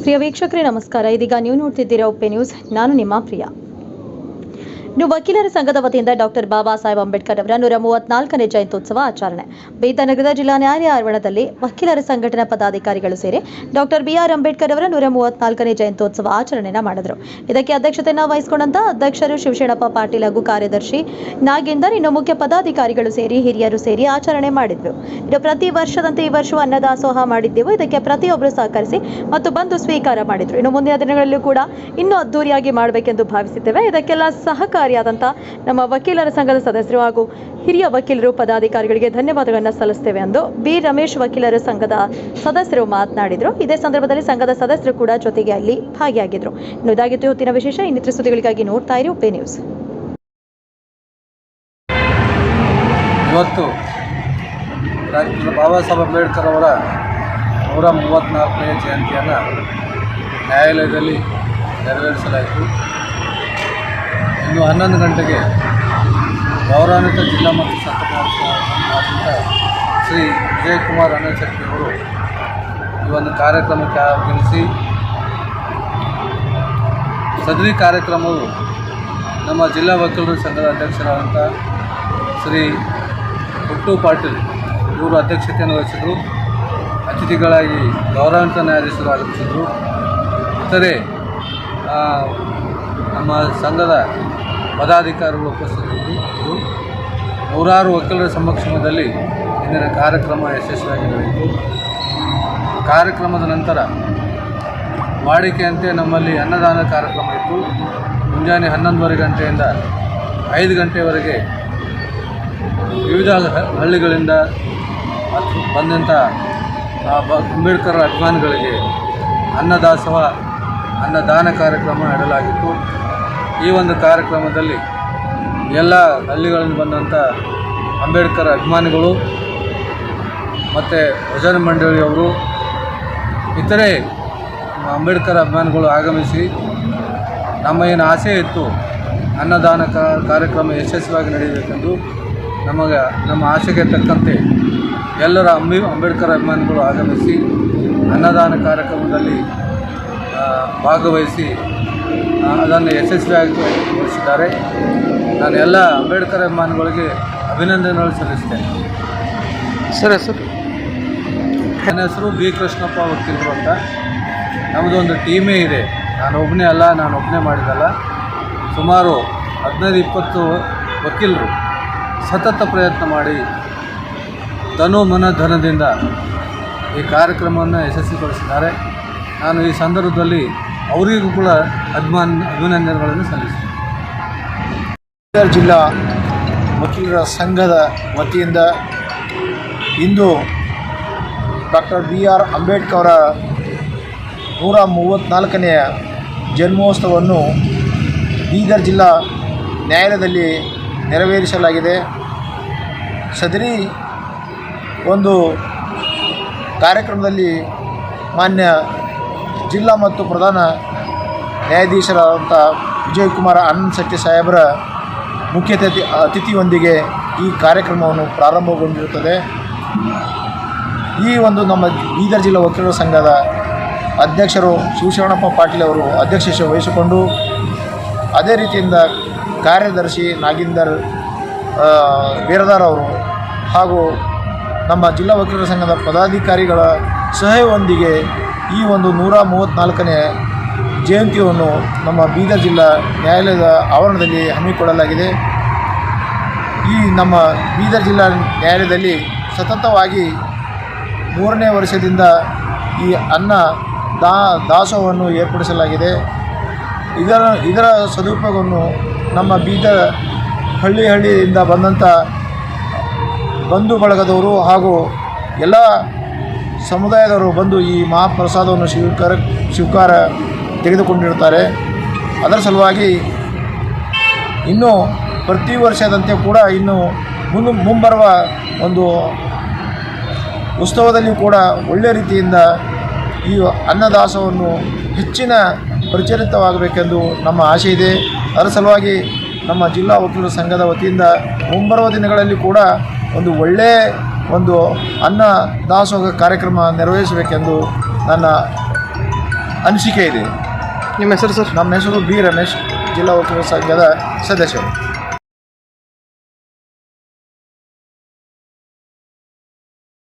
ಪ್ರಿಯ ವೀಕ್ಷಕರೇ ನಮಸ್ಕಾರ. ಇದೀಗ ನೀವು ನೋಡ್ತಿದ್ದೀರಾ ಉಪ್ಪೆ ನ್ಯೂಸ್. ನಾನು ನಿಮ್ಮ ಪ್ರಿಯಾ. ಇನ್ನು ವಕೀಲರ ಸಂಘದ ವತಿಯಿಂದ ಡಾಕ್ಟರ್ ಬಾಬಾ ಸಾಹೇಬ್ ಅಂಬೇಡ್ಕರ್ ಅವರ 134ನೇ ಜಯಂತ್ಯೋತ್ಸವ ಆಚರಣೆ. ಬೀದರ್ ನಗರದ ಜಿಲ್ಲಾ ನ್ಯಾಯಾಲಯ ಆವರಣದಲ್ಲಿ ವಕೀಲರ ಸಂಘಟನಾ ಪದಾಧಿಕಾರಿಗಳು ಸೇರಿ ಡಾಕ್ಟರ್ ಬಿ.ಆರ್. ಅಂಬೇಡ್ಕರ್ ಅವರ 134ನೇ ಜಯಂತ್ಯೋತ್ಸವ ಆಚರಣೆಯನ್ನು ಮಾಡಿದರು. ಇದಕ್ಕೆ ಅಧ್ಯಕ್ಷತೆಯನ್ನು ವಹಿಸಿಕೊಂಡಂತ ಅಧ್ಯಕ್ಷರು ಶಿವಶರಣಪ್ಪ ಪಾಟೀಲ್ ಹಾಗೂ ಕಾರ್ಯದರ್ಶಿ ನಾಗೇಂದರ್, ಇನ್ನು ಮುಖ್ಯ ಪದಾಧಿಕಾರಿಗಳು ಸೇರಿ ಹಿರಿಯರು ಸೇರಿ ಆಚರಣೆ ಮಾಡಿದ್ರು. ಇನ್ನು ಪ್ರತಿ ವರ್ಷದಂತೆ ಈ ವರ್ಷವೂ ಅನ್ನದಾಸೋಹ ಮಾಡಿದ್ದೆವು. ಇದಕ್ಕೆ ಪ್ರತಿಯೊಬ್ಬರು ಸಹಕರಿಸಿ ಮತ್ತು ಬಂದು ಸ್ವೀಕಾರ ಮಾಡಿದ್ರು. ಇನ್ನು ಮುಂದಿನ ದಿನಗಳಲ್ಲೂ ಕೂಡ ಇನ್ನೂ ಅದ್ದೂರಿಯಾಗಿ ಮಾಡಬೇಕೆಂದು ಭಾವಿಸಿದ್ದೇವೆ. ಇದಕ್ಕೆಲ್ಲ ಸಹಕಾರಿಯಾದಂಥ ನಮ್ಮ ವಕೀಲರ ಸಂಘದ ಸದಸ್ಯರು ಹಾಗೂ ಹಿರಿಯ ವಕೀಲರು ಪದಾಧಿಕಾರಿಗಳಿಗೆ ಧನ್ಯವಾದಗಳನ್ನು ಸಲ್ಲಿಸುತ್ತೇವೆ ಎಂದು ಬಿ. ರಮೇಶ್ ವಕೀಲರ ಸಂಘದ ಸದಸ್ಯರು ಮಾತನಾಡಿದರು. ಇದೇ ಸಂದರ್ಭದಲ್ಲಿ ಸಂಘದ ಸದಸ್ಯರು ಕೂಡ ಜೊತೆಗೆ ಅಲ್ಲಿ ಭಾಗಿಯಾಗಿದ್ದರು. ಇನ್ನು ಇದಾಗಿತ್ತು ಇವತ್ತಿನ ವಿಶೇಷ. ಇನ್ನಿತರ ಸುದ್ದಿಗಳಿಗಾಗಿ ನೋಡ್ತಾ ಇರಿ ಉಪ್ಪೆ ನ್ಯೂಸ್. ಇವತ್ತು ಡಾಕ್ಟರ್ ಬಾಬಾ ಸಾಹೇಬ್ ಅಂಬೇಡ್ಕರ್ ಅವರ 134ನೇ ಜಯಂತಿಯನ್ನು ನ್ಯಾಯಾಲಯದಲ್ಲಿ ನೆರವೇರಿಸಲಾಯಿತು. ಇನ್ನು 11 ಗಂಟೆಗೆ ಗೌರವಾನ್ವಿತ ಜಿಲ್ಲಾ ಮತ್ತು ಸತ್ರ ನ್ಯಾಯಾಧೀಶ ಶ್ರೀ ವಿಜಯಕುಮಾರ್ ಅನಚಟ್ಟಿ ಅವರು ಈ ಒಂದು ಕಾರ್ಯಕ್ರಮಕ್ಕೆ ಆಗಮಿಸಿ, ಸದರಿ ಕಾರ್ಯಕ್ರಮವು ನಮ್ಮ ಜಿಲ್ಲಾ ವಕೀಲರ ಸಂಘದ ಅಧ್ಯಕ್ಷರಾದಂಥ ಶ್ರೀ ಹುಟ್ಟು ಪಾಟೀಲ್ ಇವರು ಅಧ್ಯಕ್ಷತೆಯನ್ನು ವಹಿಸಿದರು. ಅತಿಥಿಗಳಾಗಿ ಗೌರವಾನ್ವಿತ ನ್ಯಾಯಾಧೀಶರು ಆಗಮಿಸಿದರು. ಇತರೆ ನಮ್ಮ ಸಂಘದ ಪದಾಧಿಕಾರಿಗಳು ಉಪಸ್ಥಿತರಿದ್ದರು. ನೂರಾರು ವಕೀಲರ ಸಮಕ್ಷಮದಲ್ಲಿ ಇಂದಿನ ಕಾರ್ಯಕ್ರಮ ಯಶಸ್ವಿಯಾಗಿ ನಡೆಯಿತು. ಕಾರ್ಯಕ್ರಮದ ನಂತರ ವಾಡಿಕೆಯಂತೆ ನಮ್ಮಲ್ಲಿ ಅನ್ನದಾನ ಕಾರ್ಯಕ್ರಮ ಇತ್ತು. ಮುಂಜಾನೆ 11:30 ಗಂಟೆಯಿಂದ 5 ಗಂಟೆಯವರೆಗೆ ವಿವಿಧ ಹಳ್ಳಿಗಳಿಂದ ಬಂದಂಥ ಅಂಬೇಡ್ಕರ್ ಅಭಿಮಾನಿಗಳಿಗೆ ಅನ್ನದಾನ ಕಾರ್ಯಕ್ರಮ ನಡೆಸಲಾಗಿತ್ತು. ಈ ಒಂದು ಕಾರ್ಯಕ್ರಮದಲ್ಲಿ ಎಲ್ಲ ಹಳ್ಳಿಗಳಿಂದ ಬಂದಂಥ ಅಂಬೇಡ್ಕರ್ ಅಭಿಮಾನಿಗಳು ಮತ್ತು ಭಜನೆ ಮಂಡಳಿಯವರು, ಇತರೆ ಅಂಬೇಡ್ಕರ್ ಅಭಿಮಾನಿಗಳು ಆಗಮಿಸಿ ನಮ್ಮ ಏನು ಆಸೆ ಇತ್ತು ಅನ್ನದಾನ ಕಾರ್ಯಕ್ರಮ ಯಶಸ್ವಿಯಾಗಿ ನಡೆಯಬೇಕೆಂದು ನಮ್ಮ ಆಸೆಗೆ ತಕ್ಕಂತೆ ಎಲ್ಲರ ಅಂಬೇಡ್ಕರ್ ಅಭಿಮಾನಿಗಳು ಆಗಮಿಸಿ ಅನ್ನದಾನ ಕಾರ್ಯಕ್ರಮದಲ್ಲಿ ಭಾಗವಹಿಸಿ ಅದನ್ನು ಯಶಸ್ವಿಯಾಗಿಗೊಳಿಸಿದ್ದಾರೆ. ನಾನು ಎಲ್ಲ ಅಂಬೇಡ್ಕರ್ ಅಭಿಮಾನಿಗಳಿಗೆ ಅಭಿನಂದನೆಗಳು ಸಲ್ಲಿಸ್ತೇನೆ. ನನ್ನ ಹೆಸರು ಬಿ. ಕೃಷ್ಣಪ್ಪ ವಕೀಲರು ಅಂತ. ನಮ್ಮದೊಂದು ಟೀಮೇ ಇದೆ. ನಾನು ಒಬ್ಬನೇ ಮಾಡಿದಲ್ಲ. ಸುಮಾರು 15-20 ವಕೀಲರು ಸತತ ಪ್ರಯತ್ನ ಮಾಡಿ ತನು ಮನ ಧನದಿಂದ ಈ ಕಾರ್ಯಕ್ರಮವನ್ನು ಯಶಸ್ವಿಗೊಳಿಸಿದ್ದಾರೆ. ನಾನು ಈ ಸಂದರ್ಭದಲ್ಲಿ ಅವರಿಗೂ ಕೂಡ ಅಭಿನಂದನೆಗಳನ್ನು ಸಲ್ಲಿಸ್ತೇನೆ. ಬೀದರ್ ಜಿಲ್ಲಾ ವಕೀಲರ ಸಂಘದ ವತಿಯಿಂದ ಇಂದು ಡಾಕ್ಟರ್ ಬಿ.ಆರ್. ಅಂಬೇಡ್ಕರ್ ಅವರ 134ನೆಯ ಜನ್ಮೋತ್ಸವವನ್ನು ಬೀದರ್ ಜಿಲ್ಲಾ ನ್ಯಾಯಾಲಯದಲ್ಲಿ ನೆರವೇರಿಸಲಾಗಿದೆ. ಸದರಿ ಒಂದು ಕಾರ್ಯಕ್ರಮದಲ್ಲಿ ಮಾನ್ಯ ಜಿಲ್ಲಾ ಮತ್ತು ಪ್ರಧಾನ ನ್ಯಾಯಾಧೀಶರಾದಂಥ ವಿಜಯಕುಮಾರ್ ಅನಚಟ್ಟಿ ಸಾಹೇಬರ ಮುಖ್ಯ ಅತಿಥಿಯೊಂದಿಗೆ ಈ ಕಾರ್ಯಕ್ರಮವನ್ನು ಪ್ರಾರಂಭಗೊಂಡಿರುತ್ತದೆ. ಈ ಒಂದು ನಮ್ಮ ಬೀದರ್ ಜಿಲ್ಲಾ ವಕೀಲರ ಸಂಘದ ಅಧ್ಯಕ್ಷರು ಶಿವಶರಣಪ್ಪ ಪಾಟೀಲ್ ಅವರು ಅಧ್ಯಕ್ಷತೆ ವಹಿಸಿಕೊಂಡು, ಅದೇ ರೀತಿಯಿಂದ ಕಾರ್ಯದರ್ಶಿ ನಾಗೇಂದರ್ ಬೇರದಾರ್ ಅವರು ಹಾಗೂ ನಮ್ಮ ಜಿಲ್ಲಾ ವಕೀಲರ ಸಂಘದ ಪದಾಧಿಕಾರಿಗಳ ಸಹಯೋಗದೊಂದಿಗೆ ಈ ಒಂದು 134ನೇ ಜಯಂತಿಯನ್ನು ನಮ್ಮ ಬೀದರ್ ಜಿಲ್ಲಾ ನ್ಯಾಯಾಲಯದ ಆವರಣದಲ್ಲಿ ಹಮ್ಮಿಕೊಳ್ಳಲಾಗಿದೆ. ಈ ನಮ್ಮ ಬೀದರ್ ಜಿಲ್ಲಾ ನ್ಯಾಯಾಲಯದಲ್ಲಿ ಸತತವಾಗಿ 3ನೇ ವರ್ಷದಿಂದ ಈ ದಾಸೋಹವನ್ನು ಏರ್ಪಡಿಸಲಾಗಿದೆ. ಇದರ ಸದುಪಯೋಗವನ್ನು ನಮ್ಮ ಬೀದರ್ ಹಳ್ಳಿಯಿಂದ ಬಂದಂಥ ಬಂಧು ಬಳಗದವರು ಹಾಗೂ ಎಲ್ಲ ಸಮುದಾಯದವರು ಬಂದು ಈ ಮಹಾಪ್ರಸಾದವನ್ನು ಸ್ವೀಕಾರ ತೆಗೆದುಕೊಂಡಿರುತ್ತಾರೆ. ಅದರ ಸಲುವಾಗಿ ಇನ್ನೂ ಪ್ರತಿ ವರ್ಷದಂತೆ ಕೂಡ ಇನ್ನು ಮುಂಬರುವ ಒಂದು ಉತ್ಸವದಲ್ಲಿ ಕೂಡ ಒಳ್ಳೆಯ ರೀತಿಯಿಂದ ಈ ಅನ್ನದಾಸೋಹವನ್ನು ಹೆಚ್ಚಿನ ಪ್ರಚಲಿತವಾಗಬೇಕೆಂದು ನಮ್ಮ ಆಸೆ ಇದೆ. ಅದರ ಸಲುವಾಗಿ ನಮ್ಮ ಜಿಲ್ಲಾ ವಕೀಲರ ಸಂಘದ ವತಿಯಿಂದ ಮುಂಬರುವ ದಿನಗಳಲ್ಲಿ ಕೂಡ ಒಂದು ಒಳ್ಳೆಯ ಒಂದು ಅನ್ನ ದಾಸೋಹ ಕಾರ್ಯಕ್ರಮ ನೆರವೇರಿಸಬೇಕೆಂದು ನನ್ನ ಅನಿಸಿಕೆ ಇದೆ. ನಿಮ್ಮ ಹೆಸರು ಸರ್? ನಮ್ಮ ಹೆಸರು ಬಿ ರಮೇಶ್, ಜಿಲ್ಲಾ ವಕೀಲರ ಸಂಘದ ಸದಸ್ಯರು.